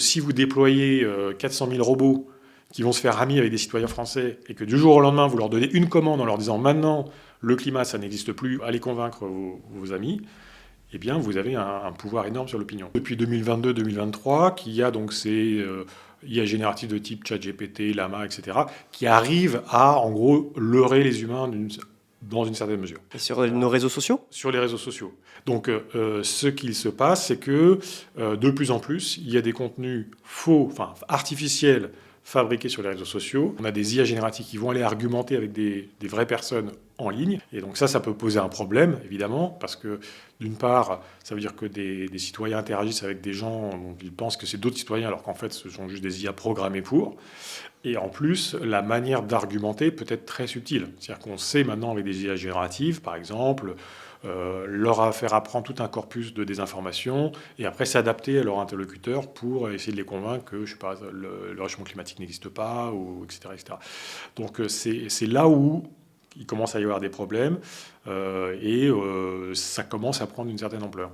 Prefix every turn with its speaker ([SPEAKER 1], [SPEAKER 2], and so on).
[SPEAKER 1] si vous déployez 400 000 robots qui vont se faire amis avec des citoyens français et que du jour au lendemain, vous leur donnez une commande en leur disant maintenant, le climat, ça n'existe plus, allez convaincre vos amis, eh bien, vous avez un pouvoir énorme sur l'opinion. Depuis 2022-2023, qu'il y a donc ces IA génératives de type ChatGPT, Llama, etc., qui arrivent à, en gros, leurrer les humains dans une certaine mesure.
[SPEAKER 2] Et sur nos réseaux sociaux?
[SPEAKER 1] Sur les réseaux sociaux. Donc, ce qu'il se passe, c'est que de plus en plus, il y a des contenus faux, enfin artificiels, fabriqués sur les réseaux sociaux. On a des IA génératives qui vont aller argumenter avec des vraies personnes en ligne. Et donc ça peut poser un problème, évidemment, parce que d'une part, ça veut dire que des citoyens interagissent avec des gens dont ils pensent que c'est d'autres citoyens, alors qu'en fait, ce sont juste des IA programmées pour. Et en plus, la manière d'argumenter peut être très subtile. C'est-à-dire qu'on sait maintenant avec des IA génératives, par exemple, leur faire apprendre tout un corpus de désinformation et après s'adapter à leur interlocuteur pour essayer de les convaincre que, je sais pas, le réchauffement climatique n'existe pas, ou etc., etc. Donc c'est là où il commence à y avoir des problèmes et ça commence à prendre une certaine ampleur.